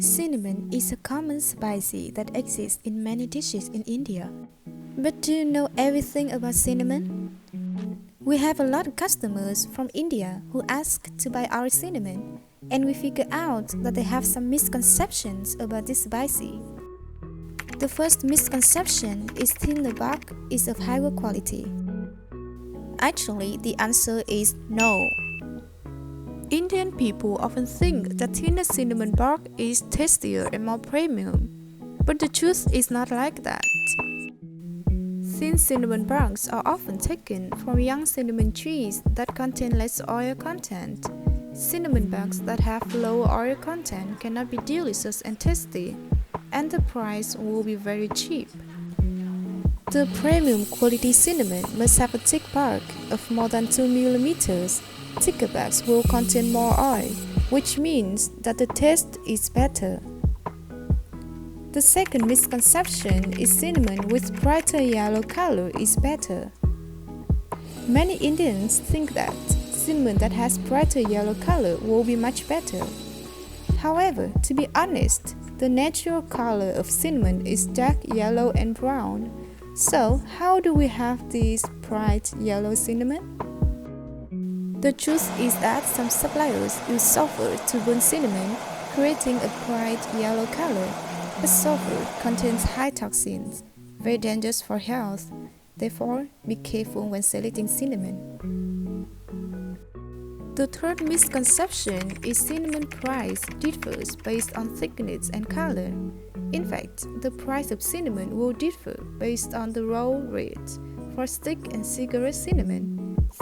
Cinnamon is a common spice that exists in many dishes in India. But do you know everything about cinnamon? We have a lot of customers from India who ask to buy our cinnamon, and we figure out that they have some misconceptions about this spice. The first misconception is thinner bark is of higher quality. Actually, the answer is no. Indian people often think that thinner cinnamon bark is tastier and more premium, but the truth is not like that. Thin cinnamon barks are often taken from young cinnamon trees that contain less oil content. Cinnamon barks that have lower oil content cannot be delicious and tasty, and the price will be very cheap. The premium quality cinnamon must have a thick bark of more than 2 mm. Thicker barks will contain more oil, which means that the taste is better. The second misconception is cinnamon with brighter yellow color is better. Many Indians think that cinnamon that has brighter yellow color will be much better. However, to be honest, the natural color of cinnamon is dark yellow and brown. So, how do we have this bright yellow cinnamon? The truth is that some suppliers use sulfur to burn cinnamon, creating a bright yellow color. But sulfur contains high toxins, very dangerous for health. Therefore, be careful when selecting cinnamon. The third misconception is cinnamon price differs based on thickness and color. In fact, the price of cinnamon will differ based on the raw rate for stick and cigarette cinnamon,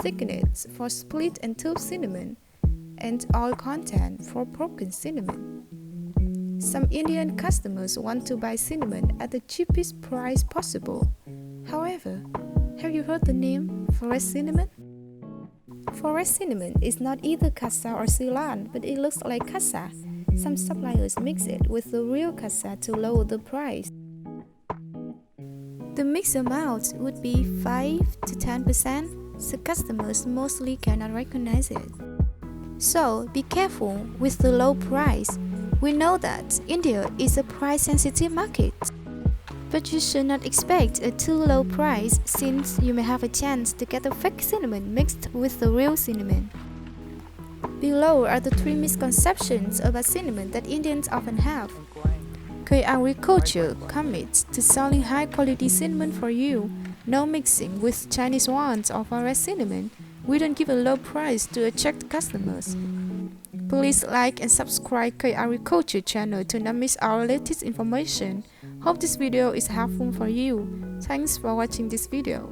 thickness for split and tube cinnamon, and oil content for broken cinnamon. Some Indian customers want to buy cinnamon at the cheapest price possible. However, have you heard the name forest cinnamon? Forest cinnamon is not either kasa or Ceylon, but it looks like kasa. Some suppliers mix it with the real kasa to lower the price. The mixed amount would be 5 to 10%, so customers mostly cannot recognize it. So be careful with the low price. We know that India is a price-sensitive market. But you should not expect a too low price since you may have a chance to get a fake cinnamon mixed with the real cinnamon. Below are the 3 misconceptions about cinnamon that Indians often have. K Agriculture commits to selling high-quality cinnamon for you, no mixing with Chinese ones or forest cinnamon. We don't give a low price to attract customers. Please like and subscribe K Agriculture channel to not miss our latest information. Hope this video is helpful for you. Thanks for watching this video.